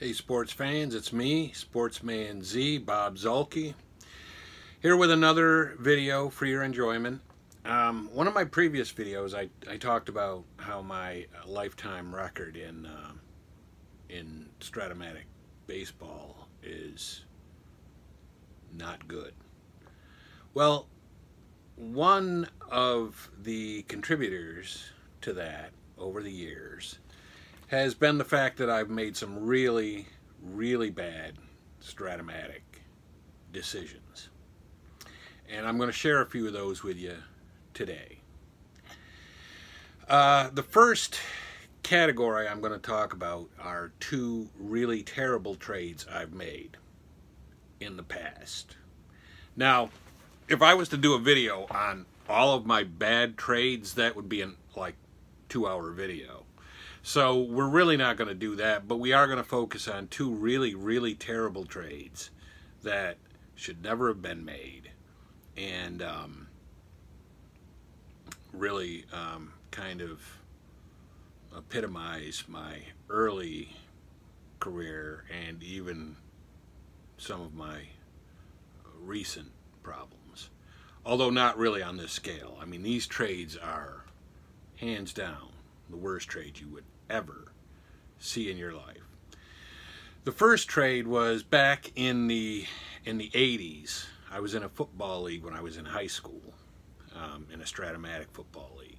Hey sports fans, it's me, Sportsman Z, Bob Zulke, here with another video for your enjoyment. One of my previous videos, I talked about how my lifetime record in Strat-O-Matic baseball is not good. Well, one of the contributors to that over the years has been the fact that I've made some really bad Strat-O-Matic decisions. And I'm going to share a few of those with you today. The first category I'm going to talk about are two really terrible trades I've made in the past. Now, if I was to do a video on all of my bad trades, that would be a like 2-hour video. So we're really not going to do that, but we are going to focus on two really terrible trades that should never have been made, and really kind of epitomize my early career and even some of my recent problems, although not really on this scale. I mean, these trades are hands down the worst trade you would ever see in your life. The first trade was back in the 80s. I was in a football league when I was in high school, in a Strat-O-Matic football league.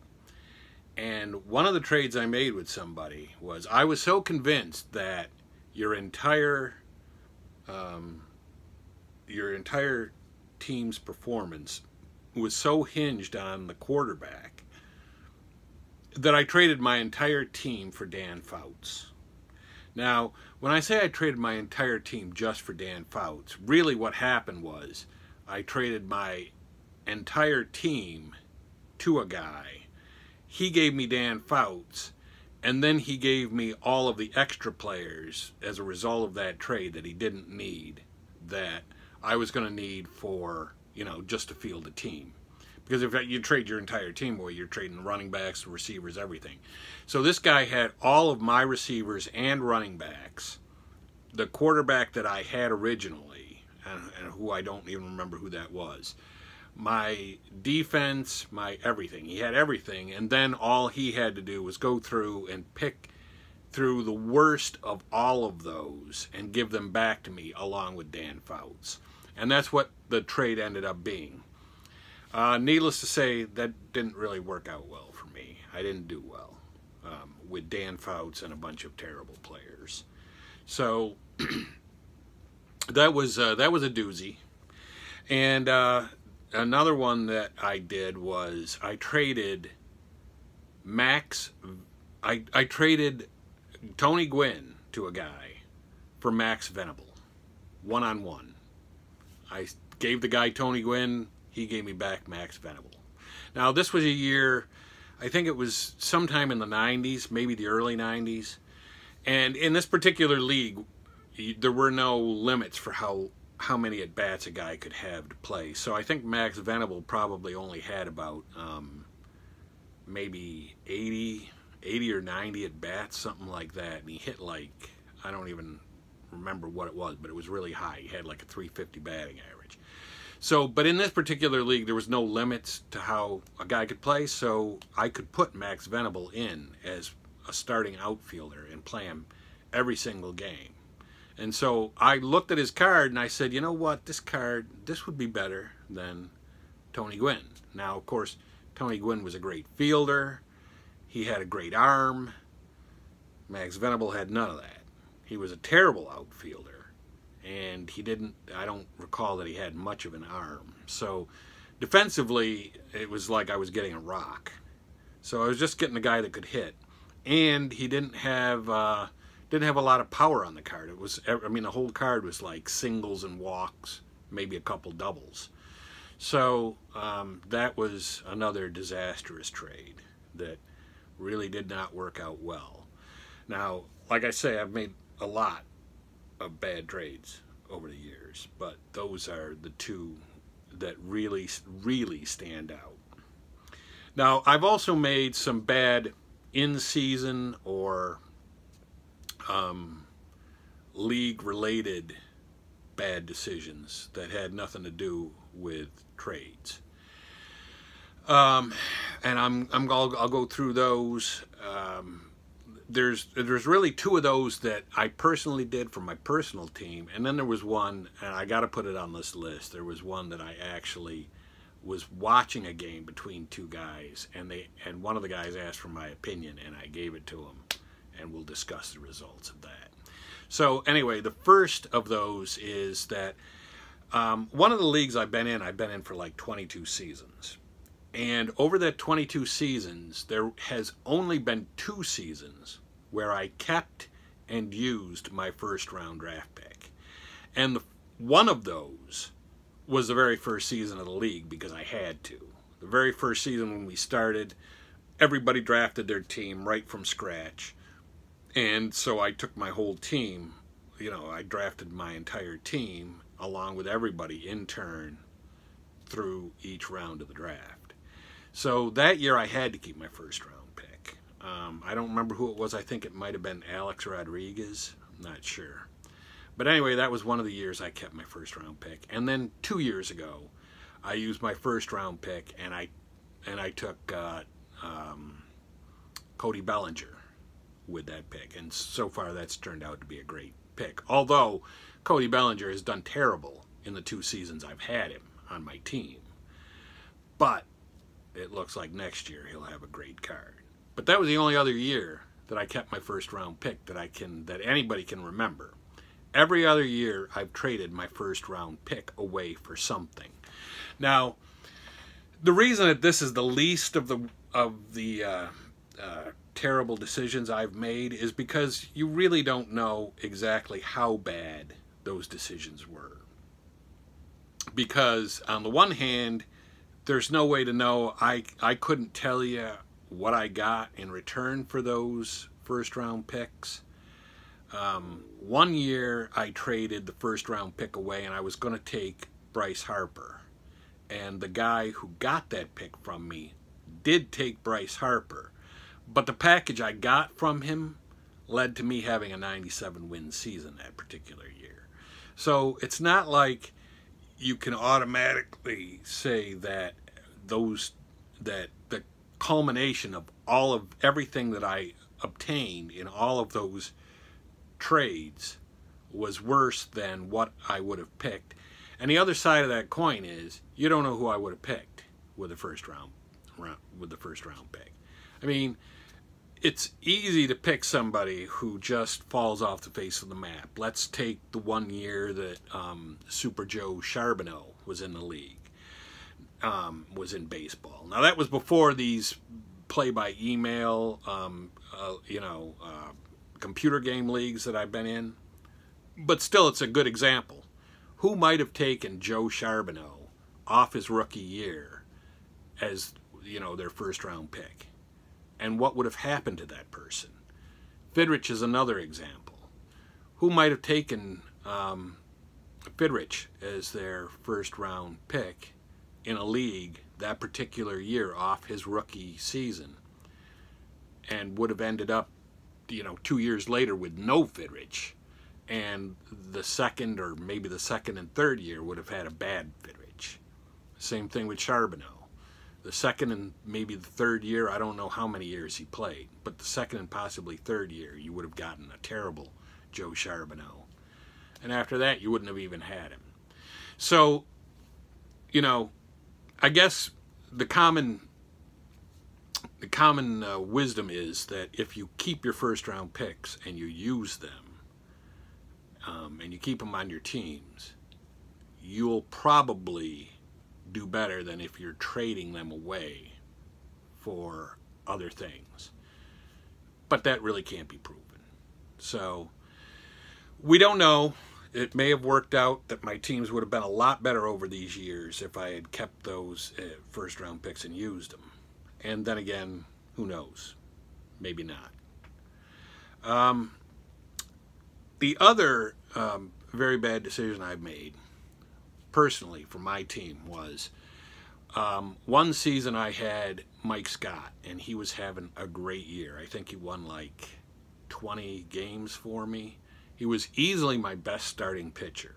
And one of the trades I made with somebody was, I was so convinced that your entire team's performance was so hinged on the quarterback that I traded my entire team for Dan Fouts. Now, when I say I traded my entire team just for Dan Fouts, really what happened was I traded my entire team to a guy. He gave me Dan Fouts, and then he gave me all of the extra players as a result of that trade that he didn't need, that I was going to need for, you know, just to field a team. Because if you trade your entire team away, you're trading the running backs, the receivers, everything. So this guy had all of my receivers and running backs. The quarterback that I had originally, and who I don't even remember who that was. My defense, my everything. He had everything, and then all he had to do was go through and pick through the worst of all of those and give them back to me along with Dan Fouts. And that's what the trade ended up being. Needless to say, that didn't really work out well for me. I didn't do well with Dan Fouts and a bunch of terrible players. So that was a doozy. And another one that I did was I traded I traded Tony Gwynn to a guy for Max Venable, one-on-one. I gave the guy Tony Gwynn. He gave me back Max Venable. Now, this was a year, I think it was sometime in the 90s, maybe the early 90s. And in this particular league, there were no limits for how many at-bats a guy could have to play. So I think Max Venable probably only had about maybe 80 or 90 at-bats, something like that. And he hit like, I don't even remember what it was, but it was really high. He had like a 350 batting average. So, but in this particular league, there was no limits to how a guy could play, so I could put Max Venable in as a starting outfielder and play him every single game. And so I looked at his card and I said, you know what, this would be better than Tony Gwynn. Now, of course, Tony Gwynn was a great fielder. He had a great arm. Max Venable had none of that. He was a terrible outfielder. And I don't recall that he had much of an arm. So defensively, it was like I was getting a rock. So I was just getting a guy that could hit. And he didn't have a lot of power on the card. It was, I mean, the whole card was like singles and walks, maybe a couple doubles. So that was another disastrous trade that really did not work out well. Now, like I say, I've made a lot of bad trades over the years, but those are the two that really stand out. Now, I've also made some bad in-season or league-related bad decisions that had nothing to do with trades. And I'll go through those. There's really two of those that I personally did for my personal team, and then there was one, and I got to put it on this list. There was one that I actually was watching a game between two guys, and one of the guys asked for my opinion, and I gave it to him, and we'll discuss the results of that. So anyway, the first of those is that one of the leagues I've been in for like 22 seasons. And over that 22 seasons, there has only been 2 seasons where I kept and used my first-round draft pick. And one of those was the very first season of the league because I had to. The very first season when we started, everybody drafted their team right from scratch. And so I took my whole team, I drafted my entire team along with everybody in turn through each round of the draft. So that year I had to keep my first round pick. I don't remember who it was. I think it might have been Alex Rodriguez. I'm not sure. But anyway, that was one of the years I kept my first round pick. And then 2 years ago, I used my first round pick and I took Cody Bellinger with that pick. And so far that's turned out to be a great pick. Although Cody Bellinger has done terrible in the 2 seasons I've had him on my team. But it looks like next year he'll have a great card. But that was the only other year that I kept my first round pick that anybody can remember. Every other year I've traded my first round pick away for something. Now, the reason that this is the least of the terrible decisions I've made is because you really don't know exactly how bad those decisions were. Because on the one hand, there's no way to know. I couldn't tell you what I got in return for those first round picks. One year I traded the first round pick away and I was going to take Bryce Harper. And the guy who got that pick from me did take Bryce Harper. But the package I got from him led to me having a 97-win season that particular year. So it's not like you can automatically say that the culmination of everything that I obtained in all of those trades was worse than what I would have picked. And the other side of that coin is you don't know who I would have picked with the first round pick. I mean, it's easy to pick somebody who just falls off the face of the map. Let's take the one year that Super Joe Charbonneau was in the league, was in baseball. Now that was before these play-by-email, computer game leagues that I've been in. But still, it's a good example. Who might have taken Joe Charbonneau off his rookie year as, their first-round pick? And what would have happened to that person? Fidrich is another example. Who might have taken Fidrich as their first-round pick in a league that particular year off his rookie season and would have ended up, 2 years later with no Fidrich, and the second or maybe the second and third year would have had a bad Fidrich. Same thing with Charbonneau. The second and maybe the third year, I don't know how many years he played, but the second and possibly third year, you would have gotten a terrible Joe Charbonneau. And after that, you wouldn't have even had him. So, I guess the common wisdom is that if you keep your first-round picks and you use them, and you keep them on your teams, you'll probably do better than if you're trading them away for other things. But that really can't be proven. So we don't know. It may have worked out that my teams would have been a lot better over these years if I had kept those first round picks and used them. And then again, who knows? Maybe not. The other very bad decision I've made personally for my team was one season I had Mike Scott, and he was having a great year. I think he won like 20 games for me, He was easily my best starting pitcher.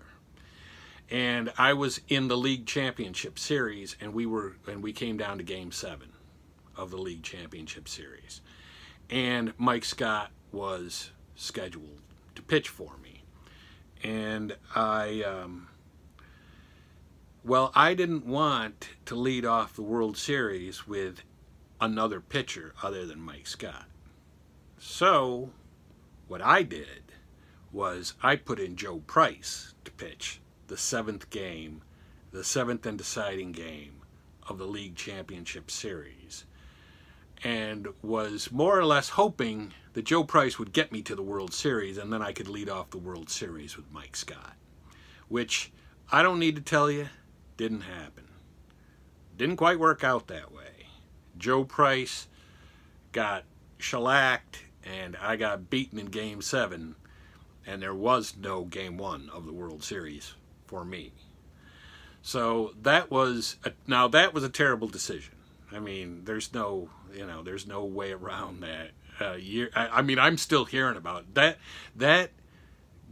And I was in the league championship series, and we came down to Game 7 of the league championship series. And Mike Scott was scheduled to pitch for me. And I didn't want to lead off the World Series with another pitcher other than Mike Scott. So what I did was I put in Joe Price to pitch the 7th game, the 7th and deciding game of the league championship series, and was more or less hoping that Joe Price would get me to the World Series, and then I could lead off the World Series with Mike Scott, which I don't need to tell you, didn't happen. Didn't quite work out that way. Joe Price got shellacked, and I got beaten in Game 7, and there was no Game 1 of the World Series for me. So that was a terrible decision. I mean, there's no way around that. I mean, I'm still hearing about it. That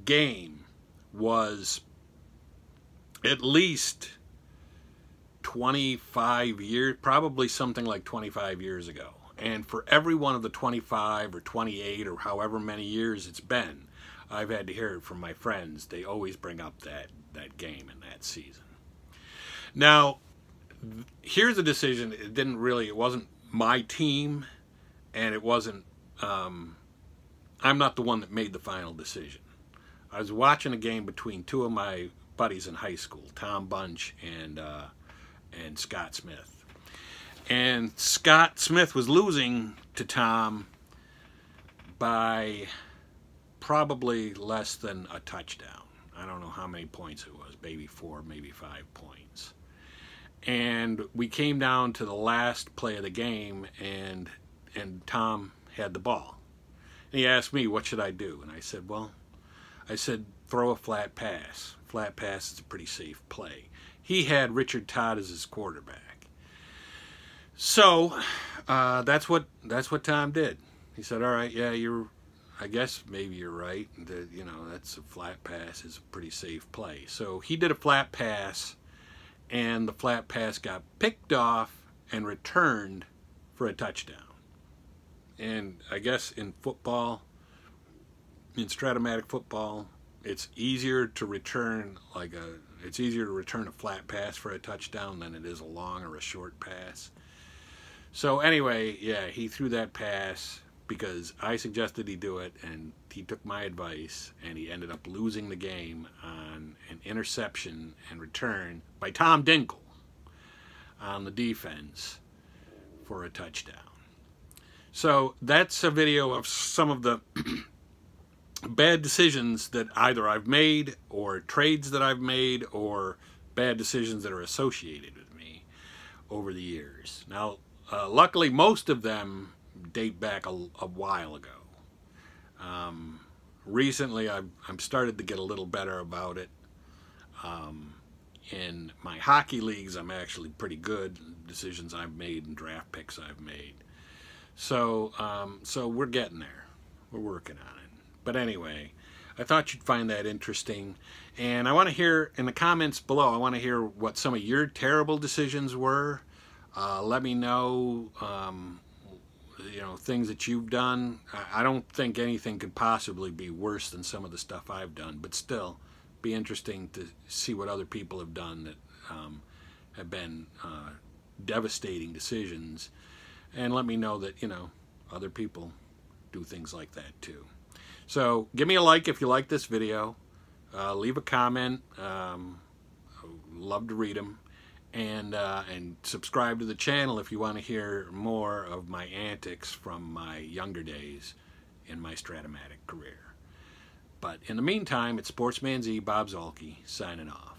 game was at least 25 years, probably something like 25 years ago. And for every one of the 25 or 28 or however many years it's been, I've had to hear it from my friends. They always bring up that game and that season. Now, here's a decision. It wasn't my team, and it wasn't, I'm not the one that made the final decision. I was watching a game between two of my buddies in high school, Tom Bunch and Scott Smith. And Scott Smith was losing to Tom by probably less than a touchdown. I don't know how many points it was, maybe 4, maybe 5 points. And we came down to the last play of the game, and Tom had the ball. And he asked me, what should I do? And I said, throw a flat pass. Flat pass is a pretty safe play. He had Richard Todd as his quarterback. So that's what Tom did. He said, all right, yeah, I guess maybe you're right. That's a flat pass is a pretty safe play. So he did a flat pass, and the flat pass got picked off and returned for a touchdown. And I guess in football, in Strat-O-Matic football, it's easier to return a flat pass for a touchdown than it is a long or a short pass. So anyway, yeah, he threw that pass because I suggested he do it, and he took my advice, and he ended up losing the game on an interception and return by Tom Dinkle on the defense for a touchdown. So that's a video of some of the bad decisions that either I've made, or trades that I've made, or bad decisions that are associated with me over the years. Now, luckily, most of them date back a while ago. Recently, I'm started to get a little better about it. In my hockey leagues, I'm actually pretty good. Decisions I've made and draft picks I've made. So we're getting there. We're working on it. But anyway, I thought you'd find that interesting. And I want to hear, in the comments below, I want to hear what some of your terrible decisions were. Let me know, things that you've done. I don't think anything could possibly be worse than some of the stuff I've done, but still, be interesting to see what other people have done that have been devastating decisions. And let me know that, other people do things like that too. So give me a like if you like this video. Leave a comment. Love to read them. And subscribe to the channel if you want to hear more of my antics from my younger days in my Strat-O-Matic career. But in the meantime, it's Sportsman Z, Bob Zolke, signing off.